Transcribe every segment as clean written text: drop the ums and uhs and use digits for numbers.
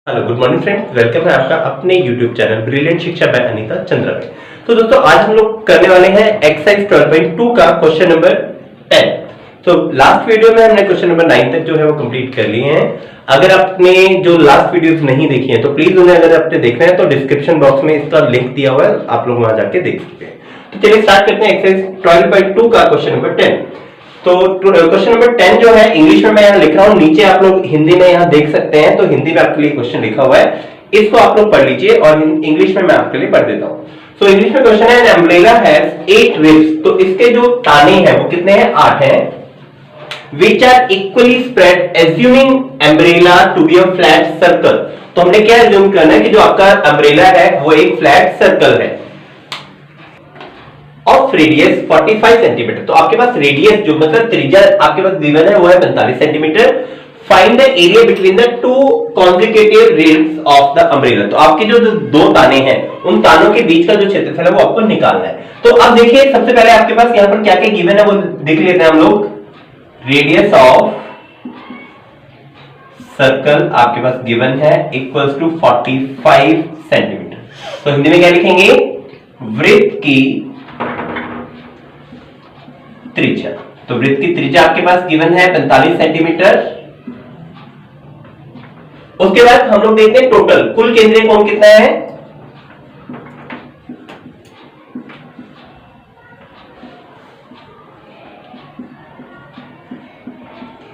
Hello good morning friends, welcome है आपका अपने यूट्यूब चैनल ब्रिलियंट शिक्षा बाय अनीता चंद्रा में। तो दोस्तों आज हम लोग करने वाले हैं एक्सरसाइज 12.2 का क्वेश्चन नंबर 10। तो लास्ट वीडियो में हमने क्वेश्चन नंबर 9 तक जो है वो कंप्लीट कर लिए हैं। अगर आपने जो लास्ट वीडियोस नहीं देखी है तो प्लीज उन्हें अगर आपने देखना है तो डिस्क्रिप्शन बॉक्स में इसका लिंक दिया हुआ है, आप लोग वहां जाके देख सकते हैं। तो चलिए स्टार्ट करते हैं एक्सरसाइज 12.2 का क्वेश्चन नंबर 10। तो क्वेश्चन नंबर 10 जो है इंग्लिश में मैं यहाँ लिख रहा हूँ, नीचे आप लोग हिंदी में यहाँ देख सकते हैं। तो हिंदी में आपके लिए क्वेश्चन लिखा हुआ है, इसको आप लोग पढ़ लीजिए और इंग्लिश में मैं आपके लिए पढ़ देता हूँ। सो इंग्लिश में क्वेश्चन है, एन अम्ब्रेला हैज 8 रिब्स। तो इसके जो ताने हैं वो कितने हैं? 8 हैं। Which are equally spread assuming umbrella to be a flat circle. तो हमने क्या एज्यूम करना है कि जो आपका अम्ब्रेला है वो एक फ्लैट सर्कल है ऑफ रेडियस 45 सेंटीमीटर। तो आपके पास रेडियस जो मतलब त्रिज्या आपके पास गिवन है वो है 45 centimetre. Find the area between the two consecutive ribs of the umbrella. तो आपके जो दो ताने हैं उन तानों के बीच का जो क्षेत्रफल है वो आपको निकालना है। तो अब देखिए सबसे पहले आपके पास यहां पर क्या क्या गिवन है वो देख लेते हैं हम लोग। रेडियस ऑफ सर्कल आपके पास गिवन है इक्वल्स टू 45 सेंटीमीटर। तो हिंदी में क्या लिखेंगे? वृत्त की त्रिज्या। तो वृत्त की त्रिज्या आपके पास गिवन है 45 सेंटीमीटर। उसके बाद हम लोग देखते हैं टोटल कुल केंद्रीय कोण कितना है।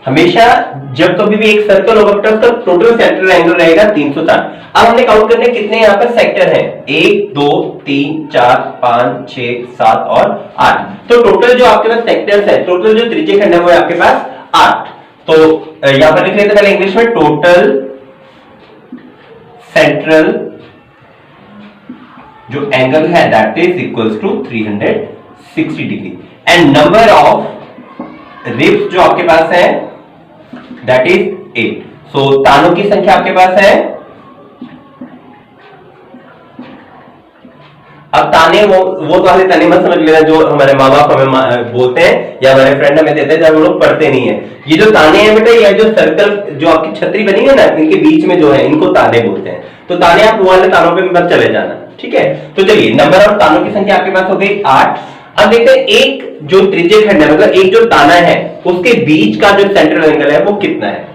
हमेशा जब कभी भी एक सर्कल होगा तो उसका टोटल सेंट्रल एंगल रहेगा 360। अब हमने काउंट करने कितने यहाँ पर सेक्टर हैं? 1 2 3 4 5 6 7 और 8। तो टोटल जो आपके पास सेक्टर्स है, टोटल जो त्रिज्यखंड है वो है आपके पास 8। तो यहां पर लिख लेते हैं पहले इंग्लिश में, टोटल सेंट्रल जो एंगल है that is equals to 360 degree and number of ribs जो आपके पास है दैट इज 8। सो तानों की संख्या आपके पास है। अब ताने वो वाले ताने मत समझ लेना जो हमारे माँ बाप हमें बोलते हैं या हमारे फ्रेंड हमें देते हैं जब हम लोग पढ़ते नहीं है। ये जो ताने हैं बेटा, ये जो सर्कल जो आपकी छतरी बनी है ना, इनके बीच में जो है इनको ताने बोलते हैं। तो ताने आप वो वाले तानों पे मत चले जाना, ठीक है। तो चलिए नंबर ऑफ तानों की संख्या आपके पास हो गई 8। अब देखते हैं एक जो त्रिज्यखंड है मतलब एक जो ताना है उसके बीच का जो सेंट्रल एंगल है वो कितना है।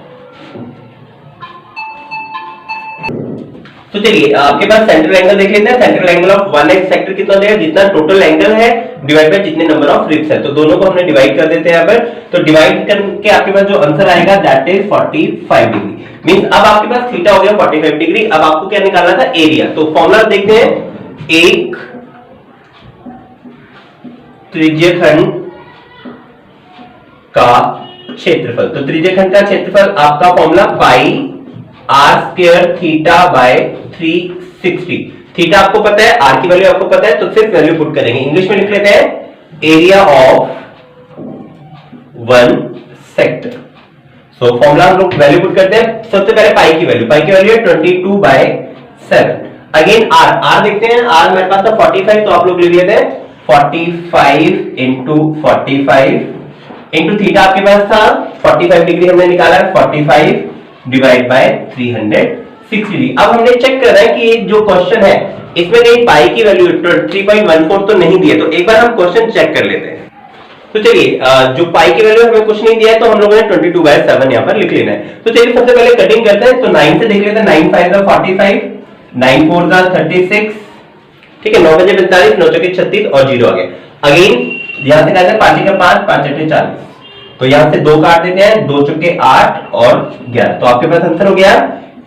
तो चलिए आपके पास सेंट्रल एंगल देख लेते हैं। Central angle of 1x sector कितना देगा? जितना टोटल एंगल है डिवाइड बाय जितने नंबर ऑफ रिब्स है। तो दोनों को हमने डिवाइड कर देते हैं यहाँ पर। तो डिवाइड करके आपके पास जो आंसर आएगा दैट इज 45 डिग्री। मींस अब आपके पास थीटा हो गया 45 डिग्री। अब आपको क्या निकालना था? एरिया। तो फॉर्मूला देखते हैं, एक त्रिज्यखंड का क्षेत्रफल। तो त्रिज्यखंड का क्षेत्रफल आपका formula pi r square theta by 360। Theta आपको पता है, आर की वैल्यू आपको पता है, तो सिर्फ वैल्यू पुट करेंगे। इंग्लिश में लिख लेते हैं area of 1 sector. So formula हम लोग वैल्यू पुट करते हैं। सबसे पहले पाई की वैल्यू है 22/7। अगेन आर देखते हैं। आर मेरे पास था 45, तो आप लोग लिख लेते हैं 45 इंटू 45 इंटू थीटा आपके पास था 45 डिग्री हमने निकाला है, 45 डिवाइड बाय 360। अब हमने चेक कर रहा है कि जो क्वेश्चन है इसमें कहीं पाई की वैल्यू 3.14 तो नहीं दी है। तो एक बार हम क्वेश्चन चेक कर लेते हैं। तो चलिए जो पाई की वैल्यू हमें कुछ नहीं दिया है तो हम लोगों ने 22/7 यहाँ पर लिख लेना है। तो चलिए सबसे पहले कटिंग करते हैं। तो 9 से देख लेते हैं, 9 5 45, 9 4 36, ठीक है। 9 बजे 45, 9 चौके 36 और 0 आ गया। अगेन यहां से कहते हैं 5 का 5, 5 8 40। तो यहां से 2 काट देते हैं, 2 चौके 8 और 11। तो आपके पास आंसर हो गया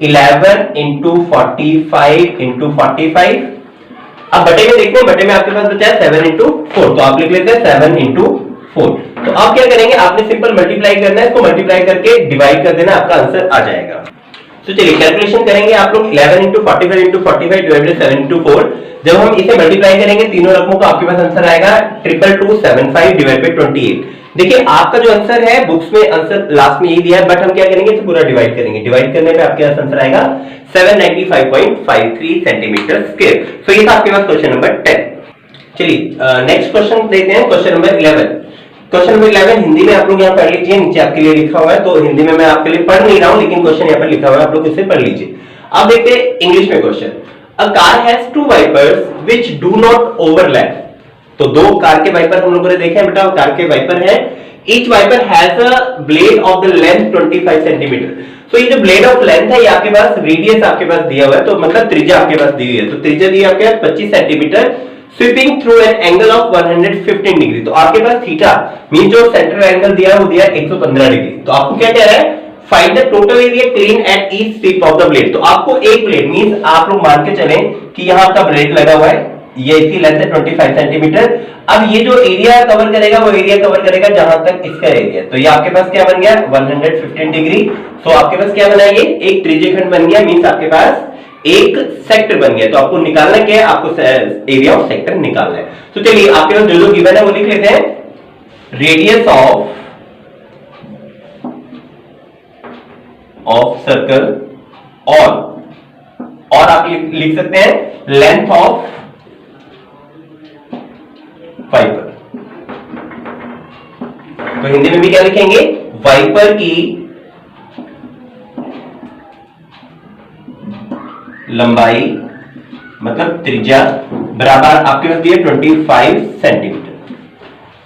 11 इंटू 45 इंटू 45। अब बटे में देखते हैं, बटे में आपके पास बचा है 7 इंटू 4। तो आप लिख लेते हैं 7 इंटू 4। तो आप क्या करेंगे, आपने सिंपल मल्टीप्लाई करना है, इसको मल्टीप्लाई करके डिवाइड कर देना, आपका आंसर आ जाएगा। तो चलिए कैलकुलेशन करेंगे आप लोग। 11 इंटू 45 इंटू 45 डिवाइडेड 7 इंटू 4। जब हम इसे मल्टीप्लाई करेंगे तीनों रकमों का, आपके पास आंसर आएगा 2275 डिवाइड बाय 28। देखिए आपका जो आंसर है बुक्स में आंसर लास्ट में यही दिया है, बट हम क्या करेंगे इसे पूरा डिवाइड करेंगे। डिवाइड करने पे आपके पास आंसर आएगा 795.53 सेंटीमीटर स्क्वायर। सो ये था आपके पास क्वेश्चन नंबर 10। चलिए नेक्स्ट क्वेश्चन देखते हैं, question number 11। Question number 11 Hindi में आप लोग यहाँ पढ़ लीजिए, नीचे आपके लिए लिखा हुआ है। तो हिंदी में मैं आपके लिए पढ़ नहीं रहा हूं, लेकिन क्वेश्चन यहाँ पर लिखा हुआ है, आप लोग इसे पढ़ लीजिए। अब देखते हैं इंग्लिश में question. A car has two wipers which do not overlap. तो दो कार के वाइपर हम लोगों ने देखे हैं बेटा, कार के वाइपर है। Each wiper has a blade of the length 25 centimetre. तो ये जो ब्लेड ऑफ लेंथ है ये आपके पास रेडियस आपके पास दिया हुआ है, तो मतलब त्रिज्या आपके पास दी हुई है। तो त्रिज्या दी है आपके पास 25 centimetre sweeping through an angle of 115 degree. तो आपके पास थीटा मीन जो सेंट्रल एंगल दिया है वो दिया 115 डिग्री। तो आपको क्या कह रहा है, find the total area clean at each tip of the blade. तो आपको एक ब्लेड मींस आप लोग मान के चलें कि यहां आपका ब्लेड लगा हुआ है, ये इसकी लेंथ है 25 सेंटीमीटर। अब ये जो एरिया कवर करेगा वो एरिया कवर करेगा जहां तक इसका एरिया। तो ये आपके पास क्या बन गया 115 डिग्री। तो आपके पास क्या बना, ये एक त्रिज्यखंड बन गया, मींस आपके पास एक सेक्टर बन गया। तो आपको निकालना क्या है, आपको एरिया ऑफ सेक्टर निकालना है। तो चलिए आपके पास जो जो गिवन है वो लिख लेते हैं। रेडियस ऑफ सर्कल और आप लिख सकते हैं लेंथ ऑफ वाइपर। तो हिंदी में भी क्या लिखेंगे, वाइपर की लंबाई मतलब त्रिज्या बराबर आपके पास दिया 25 सेंटीमीटर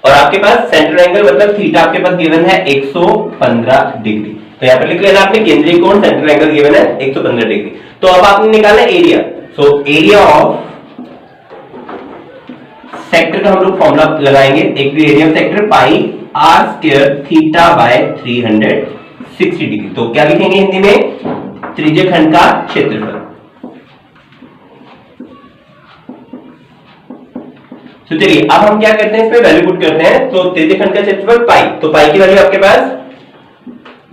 और आपके पास सेंट्रल एंगल मतलब थीटा आपके पास गिवन है 115 डिग्री। तो यहां पर लिख लेना आपने केंद्रीय कोण सेंट्रल एंगल गिवन है 115 डिग्री। तो अब आपने निकालना area. So area of sector का हम लोग फॉर्मूला लगाएंगे। एक area of sector pi r square theta by 360 degree. तो क्या लिखेंगे हिंदी में, त्रिज्यखंड का क्षेत्रफल। तो चलिए अब हम क्या करते हैं, इसमें वैल्यू पुट करते हैं। तो त्रिज्यखंड का क्षेत्रफल पाई, तो पाई की वैल्यू आपके पास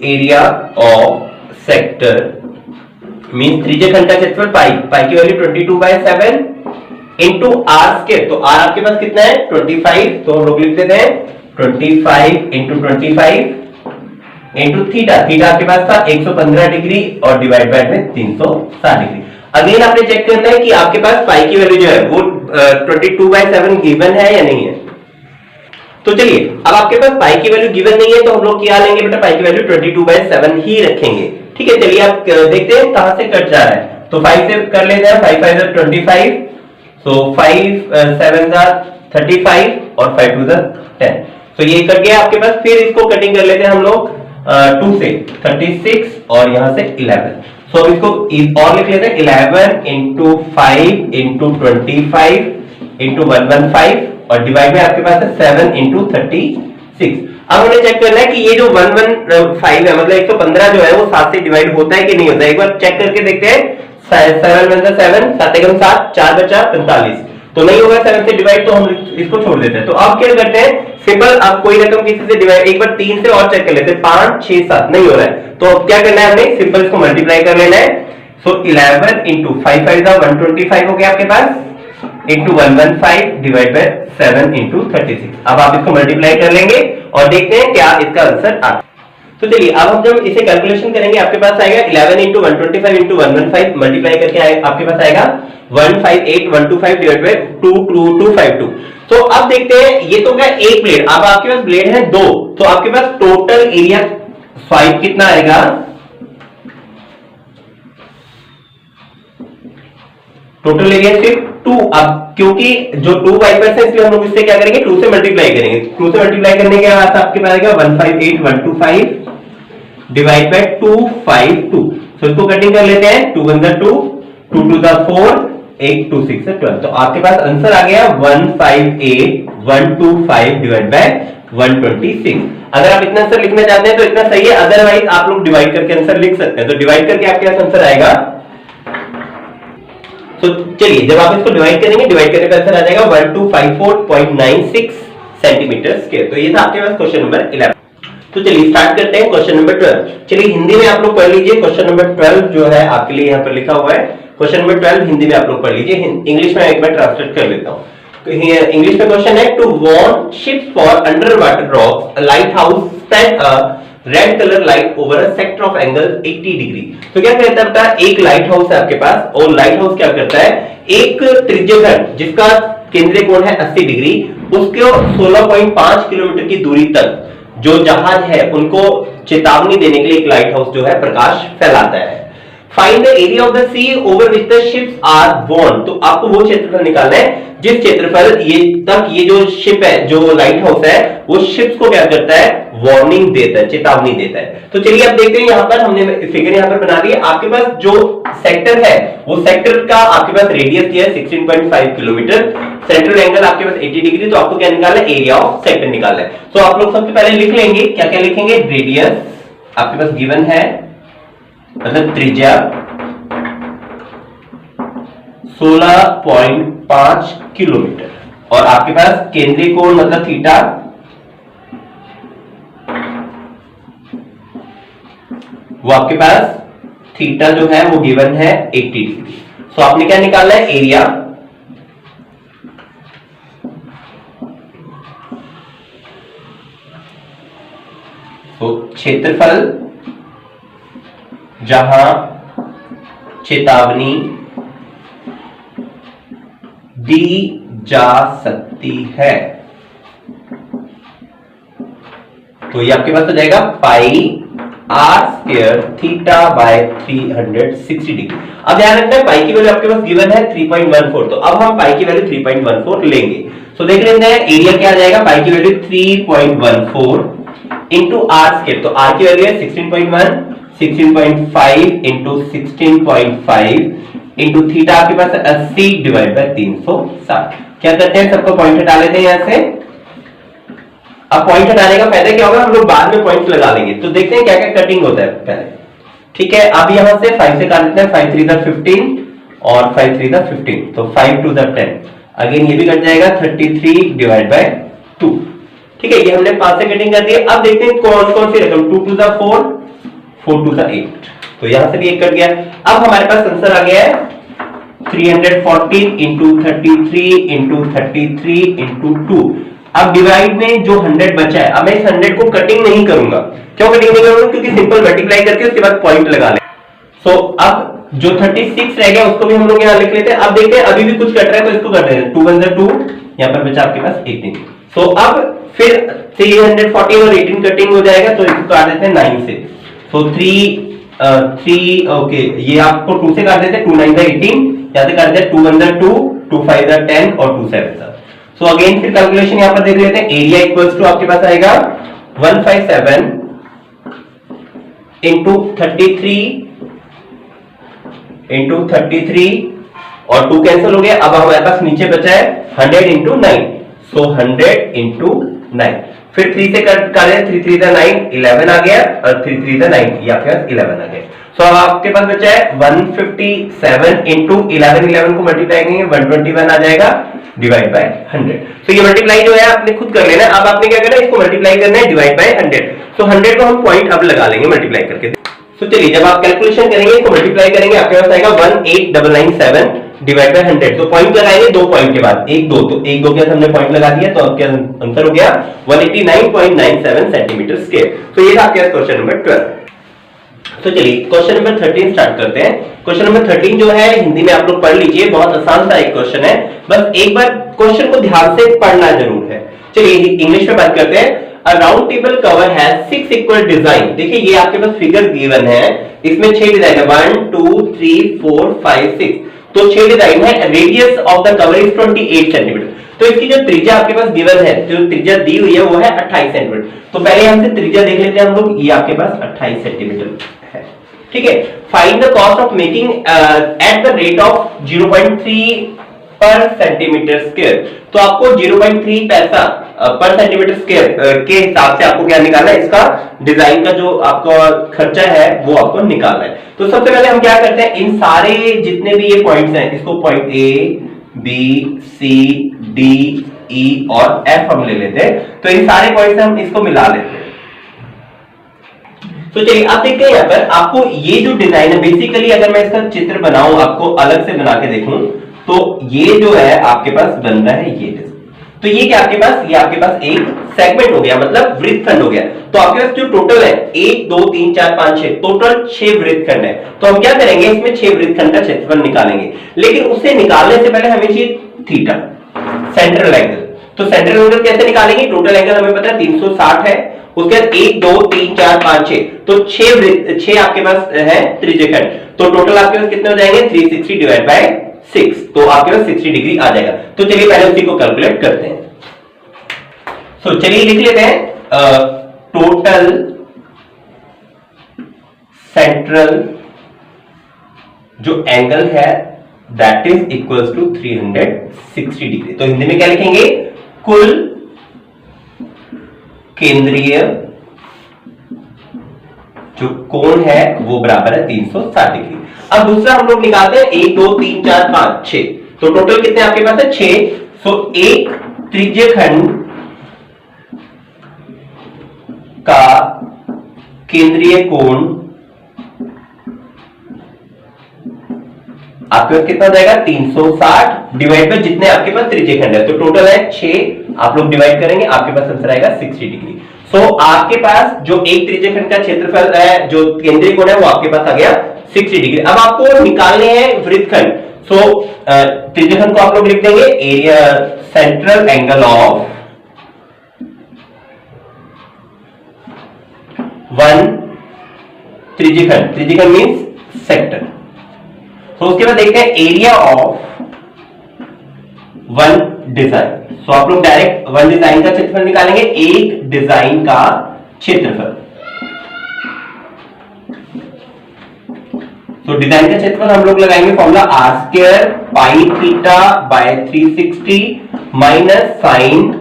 एरिया ऑफ सेक्टर मीन त्रिज्यखंड का क्षेत्रफल पाई की वैल्यू 22/7 इंटू आर स्क्वायर। तो आर आपके पास कितना है 25। तो हम लोग लिख देते हैं 25 इंटू 25 इंटू थीटा आपके पास था 115 डिग्री और डिवाइड बाय में 360 डिग्री। अगेन आपने चेक करना है कि आपके पास पाई की वैल्यू जो है वो 22/7 गिवन है या नहीं है। तो चलिए अब आपके पास पाई की वैल्यू गिवन नहीं है तो हम लोग क्या लेंगे बेटा, पाई की वैल्यू 22/7 ही रखेंगे। ठीक है, चलिए आप देखते हैं कहां से कट जा रहा है। तो 5 से कर लेते हैं, 5 5 25, so 5 7 35 और 5 2 10। तो ये कट गया आपके पास। फिर इसको कटिंग कर लेते हैं हम लोग 2 से 36 और यहां से 11। सो इसको और लिख लेते हैं 11 इंटू 5 इंटू 25 इंटू 115 और डिवाइड में आपके पास है 7 इंटू 36। अब हमें चेक करना है कि ये जो 115 है मतलब 115 जो है वो 7 से डिवाइड होता है कि नहीं होता है। एक बार चेक करके देखते हैं। 7 1 7 7 1 7 4 बचा 45। तो नहीं होगा 7 से डिवाइड, तो हम इसको छोड़ देते हैं। तो अब क्या करते हैं, सिंपल आप कोई रकम किसी से डिवाइड, एक बार 3 से और चेक कर लेते हैं। 5 6 7 नहीं हो रहा है, तो अब क्या करना है, हमने सिंपल इसको मल्टीप्लाई कर लेना है। सो 11 इंटू 5 5 125 हो गया आपके पास इंटू 115 डिवाइड बाय 7 इंटू 36। अब आप इसको मल्टीप्लाई कर लेंगे और देखते हैं क्या इसका आंसर आता है। तो चलिए अब हम जब इसे कैलकुलेशन करेंगे आपके पास आएगा 11 इंटू 125 इंटू 115 मल्टीप्लाई करके आपके पास आएगा 158,125 डिवाइड बाय 22252। तो अब देखते हैं, ये तो क्या एक ब्लेड, अब आपके पास ब्लेड है 2, तो आपके पास टोटल एरिया 5 कितना आएगा, टोटल एरिया सिर्फ 2। अब क्योंकि जो 2 वाइपर्स है इसलिए हम लोग इससे क्या करेंगे 2 से मल्टीप्लाई करेंगे। 2 से मल्टीप्लाई करने के बाद आपके पास आएगा 158,125 डिवाइड बाय 252। तो इसको कटिंग कर लेते हैं। 2 1 2 2 2 4 8 2 6 12। तो आपके पास आंसर आ गया 158,125 डिवाइड बाय 126। अगर आप इतना आंसर लिखना चाहते हैं तो इतना सही है, अदरवाइज आप लोग डिवाइड करके आंसर लिख सकते हैं। तो डिवाइड करके आपके पास आंसर आएगा। तो चलिए जब आप इसको डिवाइड करेंगे, डिवाइड करने का आंसर आ जाएगा 1254.96 सेंटीमीटर स्क्वायर। तो ये था आपके पास क्वेश्चन नंबर 11। तो चलिए स्टार्ट करते हैं क्वेश्चन नंबर 12। चलिए हिंदी में आप लोग पढ़ लीजिए। क्वेश्चन नंबर 12 जो है आपके लिए यहाँ पर लिखा हुआ है। क्वेश्चन नंबर 12 हिंदी में आप लोग पढ़ लीजिए। इंग्लिश में एक बार ट्रांसलेट कर लेता हूँ। तो इंग्लिश में क्वेश्चन है, to warn ships for under water rocks a lighthouse spread a red colour light over a sector of angle 80 degree. तो क्या कहता है, एक लाइट हाउस है आपके पास और लाइट हाउस क्या करता है, एक त्रिज्यखंड जिसका केंद्रीय कोण है 80 डिग्री, उसको 16.5 किलोमीटर की दूरी तक जो जहाज है उनको चेतावनी देने के लिए एक लाइट हाउस जो है प्रकाश फैलाता है। Find the area of the sea over which the ships are borne. तो आपको वो क्षेत्रफल निकालना है जिस क्षेत्रफल ये जो शिप है, जो लाइट हाउस है, वो शिप्स को क्या करता है, वार्निंग देता है, चेतावनी देता है। तो चलिए अब देखते हैं, यहां पर हमने फिगर यहां पर बना दी है। आपके पास जो सेक्टर है, वो सेक्टर का आपके पास रेडियस दिया है 16.5 किलोमीटर, सेंट्रल एंगल आपके पास 80 डिग्री। तो आपको क्या निकालना है, एरिया ऑफ सेक्टर निकालना है। तो आप लोग सबसे पहले लिख लेंगे, क्या क्या लिखेंगे, रेडियस आपके पास गिवन है, मतलब त्रिज्या 16.5 किलोमीटर, और आपके पास केंद्रीय कोण मतलब थीटा वो आपके पास थीटा जो है वो गिवन है 80 डिग्री। सो आपने क्या निकालना है, एरिया तो क्षेत्रफल जहां चेतावनी दी जा सकती है, तो ये आपके पास हो जाएगा pi r square theta by 360 degree. अब ध्यान रखना है पाई की वैल्यू आपके पास गिवन है 3.14, तो अब हम पाई की वैल्यू 3.14 लेंगे। तो देख लेते हैं एरिया क्या आ जाएगा, पाई की वैल्यू 3.14 इंटू आर स्क्वायर, तो आर की वैल्यू है 16.1, 16.5 इंटू 16.5 इंटू थीटा आपके पास 80 डिवाइड बाय 360। क्या करते हैं, सबको पॉइंट हटा लेते हैं यहां से। अब पॉइंट हटाने का फायदा क्या होगा, हम लोग बाद में पॉइंट लगा लेंगे। तो देखते हैं क्या क्या कटिंग होता है पहले। ठीक है, अब यहां से 5 से काट देते हैं, 5 3 द 15 और 5 3 द 15, तो 5 2 द 10, अगेन ये भी कट जाएगा 33 डिवाइड बाय 2। ठीक है, ये हमने 5 से कटिंग कर दी है। अब देखते हैं कौन कौन सी रकम, 2 2 द 4, 4 2 द 8, तो यहां से भी एक कट गया। अब हमारे पास आंसर आ गया है 314 इंटू 33 इंटू 33 इंटू 2। अब डिवाइड में जो 100 बचा है, अब मैं इस 100 को कटिंग नहीं करूंगा। क्यों कटिंग नहीं करूंगा, क्योंकि सिंपल मल्टीप्लाई करके उसके बाद पॉइंट लगा ले। सो अब जो 36 रह गया उसको भी हम लोग यहां लिख लेते हैं। अब देखते हैं अभी भी कुछ कट रहा है, तो इसको करते हैं 2 1 2, यहां पर बचा आपके पास 18। सो अब फिर 314 और 18 कटिंग हो जाएगा, तो इसको काट देते हैं 9 से। सो 3 ओके, ये आपको 2 से काट देते हैं, 2 9 18, यहां से काट देते हैं 2 1 2, 2 5 10 और 2 7। सो अगेन फिर कैलकुलेशन यहां पर देख लेते हैं, एरिया इक्वल्स टू आपके पास आएगा 157 इंटू 33 इंटू 33 और 2 कैंसिल हो गया। अब हमारे पास नीचे बचा है 100 इंटू 9, सो 100 इंटू 9, फिर 3 से कट करें, 3 3 द 9 11 आ गया, और 3 3 द 9 ये आपके पास 11 आ गया। सो अब आपके पास बचा है 157 इंटू 11 को मल्टीप्लाई करेंगे 121 आ जाएगा डिवाइड बाय 100। तो ये मल्टीप्लाई जो है आपने खुद कर लेना। अब आपने क्या करना है, इसको मल्टीप्लाई करना है डिवाइड बाय 100। तो 100 को हम पॉइंट अब लगा लेंगे मल्टीप्लाई करके। तो चलिए जब आप कैलकुलेशन करेंगे, इसको मल्टीप्लाई करेंगे, आपके पास आएगा 18997 डिवाइड बाय 100। तो पॉइंट लगाएंगे 2 पॉइंट के बाद, 1 2, तो 1 2 के साथ हमने पॉइंट लगा दिया, तो आपका आंसर हो गया 189.97 सेंटीमीटर स्क्वायर। तो ये था आपके क्वेश्चन नंबर 12। तो चलिए क्वेश्चन नंबर 13 स्टार्ट करते हैं। क्वेश्चन नंबर 13 जो है हिंदी में आप लोग पढ़ लीजिए, बहुत आसान सा एक क्वेश्चन है, बस एक बार क्वेश्चन को ध्यान से पढ़ना जरूर है। चलिए इंग्लिश में बात करते हैं। A round table cover has 6 equal design। देखिए ये आपके पास फिगर गिवन है, इसमें 6 डिजाइन है, 1 2 3 4 5 6, तो 6 डिजाइन है। Radius of the cover is 28 centimetre. तो इसकी जो त्रिज्या आपके पास गिवन है, जो त्रिज्या दी हुई है वो है 28 सेंटीमीटर। तो पहले हमसे त्रिज्या देख लेते हैं हम लोग, ये आपके पास 28 सेंटीमीटर है। ठीक है, find the cost of making at the rate of 0.3 पर सेंटीमीटर स्क्वायर। तो आपको 0.3 पैसा पर सेंटीमीटर स्क्वायर के हिसाब से आपको क्या निकालना है, इसका डिजाइन का जो आपका खर्चा है वो आपको निकालना है। तो सबसे पहले हम क्या करते हैं, इन सारे जितने भी ये पॉइंट्स हैं, इसको point A B C D E और एफ हम ले लेते हैं। तो इन सारे पॉइंट्स हम इसको मिला लेते हैं। तो चलिए आप देखते हैं यहाँ पर आपको ये जो डिजाइन है, बेसिकली अगर मैं इसका चित्र बनाऊं, आपको अलग से बना के देखूं, तो ये जो है आपके पास बन रहा है ये। तो ये क्या आपके पास, ये आपके पास एक सेगमेंट हो गया, मतलब वृत्तखंड हो गया। तो आपके पास जो टोटल है 1 2 3 4 5 6, टोटल 6 वृत्तखंड है। तो हम क्या करेंगे, इसमें 6 वृत्तखंड का क्षेत्रफल निकालेंगे, लेकिन उससे निकालने से पहले हमें चाहिए थीटा, सेंट्रल एंगल। तो सेंट्रल एंगल कैसे निकालेंगे, टोटल एंगल हमें पता है 360 है, उसके बाद 1 2 3 4 5 6, तो 6 आपके पास है त्रिज्यखंड, तो टोटल आपके पास कितने हो जाएंगे 360 डिवाइड बाय 6, तो आपके पास 60 डिग्री आ जाएगा। तो चलिए पहले उसी को कैलकुलेट करते हैं। सो चलिए लिख लेते हैं टोटल सेंट्रल जो एंगल है that is equals to 360 degree. तो हिंदी में क्या लिखेंगे, कुल केंद्रीय जो कोण है वो बराबर है 360 डिग्री। अब दूसरा हम लोग निकालते हैं 1 2 3 4 5 6, तो टोटल कितने आपके पास है 6। सो एक त्रिज्यखंड का केंद्रीय कोण आपके पास कितना हो जाएगा 360 डिवाइड बाय जितने आपके पास त्रिज्यखंड है, तो टोटल है 6, आप लोग डिवाइड करेंगे, आपके पास आंसर आएगा 60 डिग्री। सो आपके पास जो एक त्रिज्यखंड का क्षेत्रफल है, जो केंद्रीय कोण है, वो आपके पास आ गया 60 डिग्री। अब आपको निकालने हैं वृत्तखंड। सो त्रिज्यखंड को आप लोग लिख देंगे area central angle of one त्रिज्यखंड, त्रिज्यखंड मींस सेक्टर। तो उसके बाद देखते हैं area of one design. So आप लोग डायरेक्ट वन डिजाइन का क्षेत्रफल निकालेंगे, एक डिजाइन का क्षेत्रफल। तो डिजाइन का क्षेत्रफल हम लोग लगाएंगे formula r square pi theta by 360 minus sine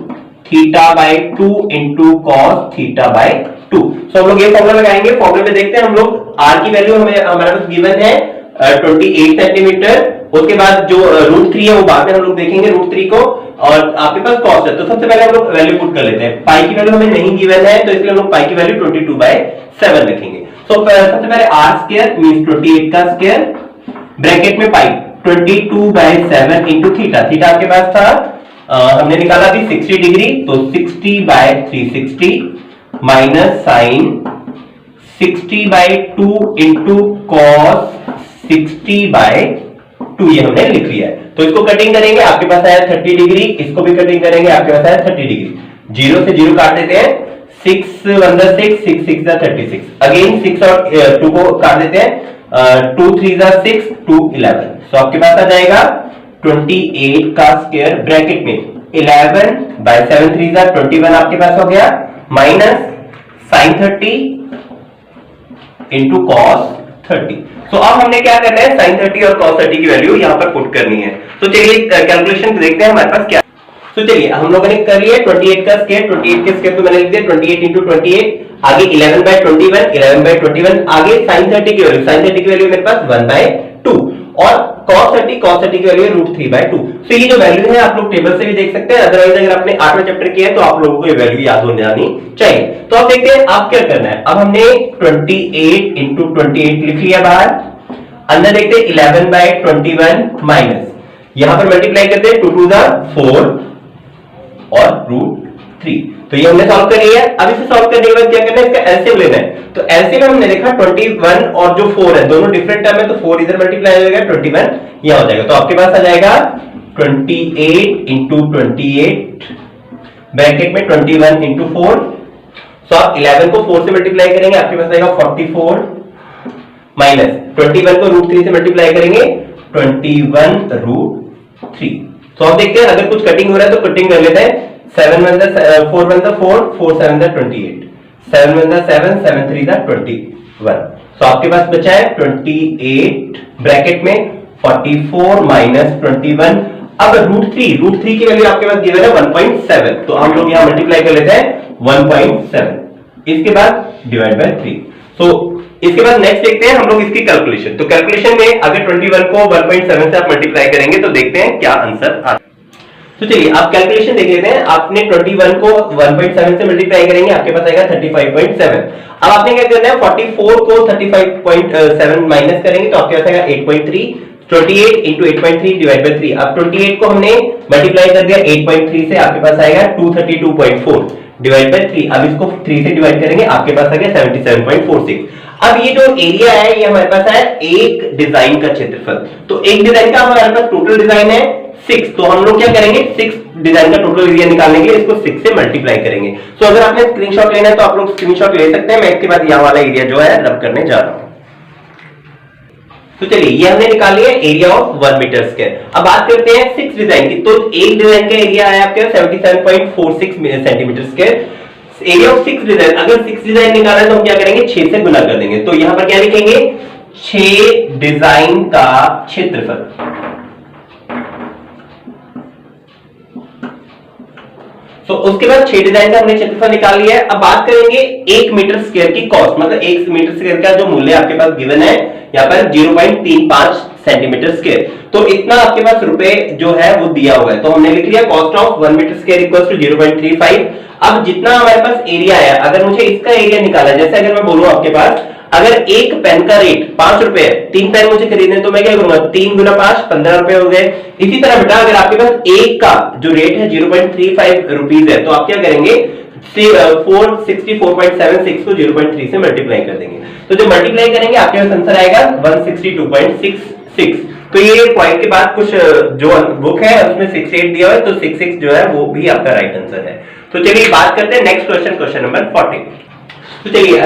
theta by 2 into cos theta by 2। So हम लोग ये फॉर्मूला लगाएंगे। फॉर्मूले में देखते हैं हम लोग आर की वैल्यू हमें हमारे पास गिवन है 28 सेंटीमीटर। उसके बाद जो √3 है वो बाद में हम लोग देखेंगे √3 को, और आपके पास कॉस है। तो सबसे पहले हम लोग वैल्यू पुट कर लेते हैं। पाई की वैल्यू हमें नहीं गिवन है, तो इसलिए हम लोग पाई की वैल्यू 22/7 रखेंगे। तो सबसे पहले आर स्क्वायर मींस 28 का स्क्वायर ब्रैकेट में पाई 22/7 इंटू थीटा, थीटा आपके पास था हमने निकाला अभी 60 डिग्री, तो 60/360 माइनस साइन 60/2 इंटू कॉस 60/2, ये हमने लिख लिया है। तो इसको कटिंग करेंगे, आपके पास आया 30 डिग्री, इसको भी कटिंग करेंगे, आपके पास आया 30 डिग्री। 0 से 0 काट देते हैं, 6 1 6 6 6 36, अगेन 6 और 2 को काट देते हैं, 2 3 6 2 11। सो आपके पास आ जाएगा 28 का स्क्वायर ब्रैकेट में 11/7 3 21 आपके पास हो गया, माइनस साइन 30 इंटू कॉस 30। सो अब हमने क्या करना है, साइन 30 और कॉस 30 की वैल्यू यहां पर पुट करनी है। तो चलिए कैलकुलेशन देखते हैं हमारे पास क्या। तो चलिए हम लोगों ने कर लिया 28 का स्क्वायर, 28 के स्क्वायर को मैंने लिख दिया 28 इंटू 28, आगे 11/21 11/21, आगे साइन 30 की वैल्यू, साइन 30 की वैल्यू मेरे पास 1/2 और cos 30 की वैल्यू है √3/2। तो ये जो वैल्यू है आप लोग टेबल से भी देख सकते हैं, अदरवाइज अगर आपने 8वां चैप्टर किया है तो आप लोगों को ये वैल्यू याद हो जानी चाहिए। तो अब देखते हैं आप क्या करना है। अब हमने 28 इंटू 28 लिख लिया बाहर, अंदर देखते हैं 11/21 माइनस, यहां पर मल्टीप्लाई करते हैं 2 2 4 और √3। तो ये हमने सॉल्व कर लिया। अब इसे सॉल्व करने के बाद क्या करना है, इसका एलसीएम लेना है। तो एलसीएम में हमने देखा 21 और जो 4 है दोनों डिफरेंट टर्म है, तो 4 इधर मल्टीप्लाई हो जाएगा, 21 यहां हो जाएगा। तो आपके पास आ जाएगा 28 इंटू 28 ब्रैकेट में 21 इंटू 4। सो आप 11 को 4 से मल्टीप्लाई करेंगे, आपके पास आएगा 44 माइनस 21 को √3 से मल्टीप्लाई करेंगे 21 √3। तो आप देखते हैं अगर कुछ कटिंग हो रहा है तो कटिंग कर लेते हैं। 7 1 4 1 4 4 7 28, 7 1 7 7 3 21। तो आपके पास बचा है 28 ब्रैकेट में 44 माइनस 21। अब √3 की वैल्यू आपके पास गिवन है 1.7, तो हम लोग यहां मल्टीप्लाई कर लेते हैं 1.7, इसके बाद डिवाइड बाय 3। सो इसके बाद नेक्स्ट देखते हैं हम लोग इसकी कैलकुलेशन। तो कैलकुलेशन में अगर 21 को 1.7 से आप मल्टीप्लाई करेंगे तो देखते हैं क्या आंसर आता है। तो चलिए आप कैलकुलेशन देख लेते हैं। आपने 21 को 1.7 से मल्टीप्लाई करेंगे, आपके पास आएगा 35.7। अब आपने क्या करना है, 44 को 35.7 माइनस करेंगे तो आपके पास आएगा 8.3। 28 इंटू 8.3 डिवाइड बाय 3। अब 28 को हमने मल्टीप्लाई कर दिया 8.3 से, आपके पास आएगा 232.4 डिवाइड बाय 3। अब इसको 3 से डिवाइड करेंगे, आपके पास आ गया 77.46। अब ये जो एरिया है ये हमारे पास है एक डिजाइन का क्षेत्रफल। तो एक डिजाइन का हमारे पास टोटल डिजाइन है 6, तो हम लोग क्या करेंगे 6 डिजाइन का टोटल एरिया निकालने के लिए इसको 6 से मल्टीप्लाई करेंगे। तो अगर आपने स्क्रीनशॉट लेना है तो आप लोग स्क्रीनशॉट ले सकते हैं, मैं इसके बाद यहां वाला एरिया जो है रब करने जा रहा हूं। तो चलिए ये हमने निकाल लिया एरिया ऑफ 1 मीटर स्क्वायर। अब बात करते हैं 6 डिजाइन की। तो एक डिजाइन का एरिया आया आपके 77.46 centimetre square. Area of 6 design, अगर 6 डिजाइन निकालना है तो हम क्या करेंगे 6 से गुना कर देंगे। तो यहां पर क्या लिखेंगे 6 डिजाइन का क्षेत्रफल। तो उसके बाद 6 डिजाइन का हमने क्षेत्रफल निकाल लिया है। अब बात करेंगे 1 मीटर स्क्वायर की कॉस्ट, मतलब 1 मीटर स्क्वायर का जो मूल्य आपके पास गिवन है यहाँ पर 0.35 सेंटीमीटर स्क्वायर। तो इतना आपके पास रुपए जो है वो दिया हुआ है, तो हमने लिख लिया cost of 1 metre square equals to 0.35। अब जितना हमारे पास एरिया है, अगर मुझे इसका एरिया निकाला, जैसे अगर मैं बोलूं आपके पास अगर एक पेन का रेट 5 रुपए है, 3 पेन मुझे खरीदने, तो मैं क्या करूंगा 3 गुना 5 15 रुपए हो गए। इसी तरह बेटा अगर आपके पास एक का जो रेट है 0.35 रुपीज है, तो आप क्या करेंगे 464.76 को 0.3 से मल्टीप्लाई कर देंगे। तो जब मल्टीप्लाई करेंगे आपके पास आंसर आएगा 162.66। तो ये पॉइंट के बाद कुछ जो बुक है उसमें 68 दिया हुआ है, तो 66 जो है वो भी आपका राइट आंसर है। तो चलिए बात करते हैं नेक्स्ट क्वेश्चन, क्वेश्चन नंबर 14। तो चलिए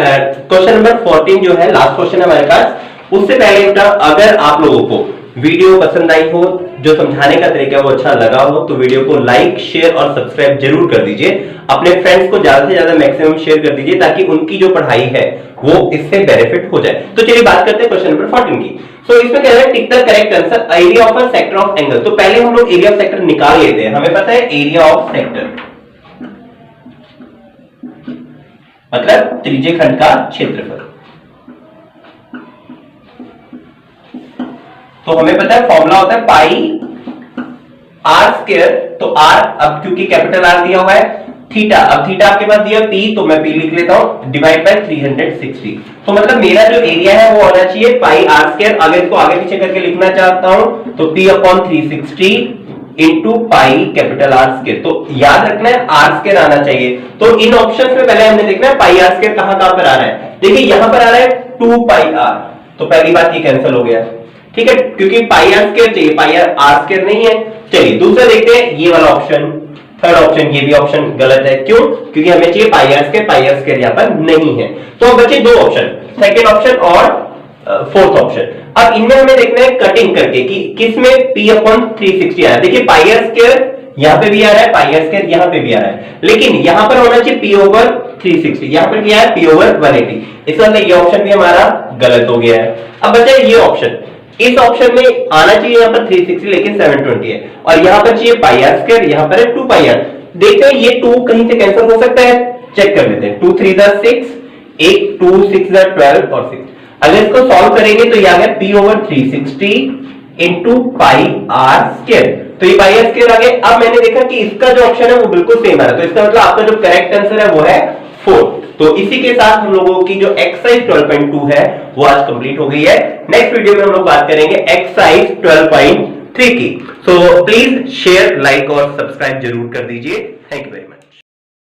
क्वेश्चन नंबर 14 जो है लास्ट क्वेश्चन है हमारे पास। उससे पहले बेटा अगर आप लोगों को वीडियो पसंद आई हो, जो समझाने का तरीका वो अच्छा लगा हो, तो वीडियो को लाइक शेयर और सब्सक्राइब जरूर कर दीजिए। अपने फ्रेंड्स को ज्यादा से ज्यादा मैक्सिमम शेयर कर दीजिए ताकि उनकी जो पढ़ाई है वो इससे बेनिफिट हो जाए। तो चलिए बात करते हैं क्वेश्चन नंबर 14 की। सो इसमें कह रहा है tick the correct answer area of a sector of angle. तो पहले हम लोग एरिया ऑफ सेक्टर निकाल लेते हैं। हमें पता है एरिया ऑफ सेक्टर मतलब त्रिज्यखंड का क्षेत्रफल। तो हमें पता है फॉर्मूला होता है पाई आर स्क्वायर। तो आर अब क्योंकि कैपिटल आर दिया हुआ है, थीटा, अब थीटा आपके पास दिया पी, तो मैं पी लिख लेता हूं डिवाइड बाय 360। तो मतलब मेरा जो एरिया है वो होना चाहिए पाई आर स्क्वायर। अगर इसको आगे पीछे करके लिखना चाहता हूं तो P upon 360 into pi capital R square. तो याद रखना है आर स्क्वायर आना चाहिए। तो इन ऑप्शंस में पहले हमने देखना है पाई आर स्क्वायर कहां पर आ रहा है। देखिए यहां पर आ रहा है 2 पाई आर, तो पहली बात ये कैंसिल हो गया, ठीक है, क्योंकि पाई आर स्क्वायर चाहिए, पाई आर स्क्वायर नहीं है। चलिए दूसरा देखते हैं, ये वाला ऑप्शन, थर्ड ऑप्शन, ये भी ऑप्शन गलत है। क्यों? क्योंकि हमें चाहिए पाई आर स्क्वायर यहां पर नहीं है। तो अब बचे 2 ऑप्शन, सेकंड ऑप्शन और फोर्थ ऑप्शन। अब इनमें हमें देखना है कटिंग करके कि किसमें p अपॉन 360 आ रहा है। देखिए पाई आर स्क्वायर यहां पे भी आ रहा है, पाई आर स्क्वायर यहां पे भी आ रहा है, लेकिन यहां पर होना चाहिए p ओवर 360, यहां पर क्या है p ओवर 180। इसका मतलब ये ऑप्शन भी हमारा गलत हो गया है। अब बचा ये ऑप्शन, इस ऑप्शन में आना चाहिए यहां पर 360 लेकिन 720 है, और यहां पर चाहिए पाई आर स्क्वायर, यहां पर है 2 पाई आर। देखते हैं ये 2 कहीं से कैंसिल हो सकता है, चेक कर लेते हैं। 2 3 6, एक 2 6 12 और 6। अगर इसको सॉल्व करेंगे तो यह है p over 360 into pi r square. तो ये पाई आर स्क्वायर आ गया। अब मैंने देखा कि इसका जो ऑप्शन है वो बिल्कुल सेम आ रहा है, तो इसका मतलब आपका जो करेक्ट आंसर है वो है 4। तो इसी के साथ हम लोगों की जो एक्सरसाइज 12.2 है वो आज कंप्लीट हो गई है। नेक्स्ट वीडियो में हम लोग बात करेंगे एक्सरसाइज 12.3 की। सो प्लीज शेयर, लाइक और सब्सक्राइब जरूर कर दीजिए। Thank you very much.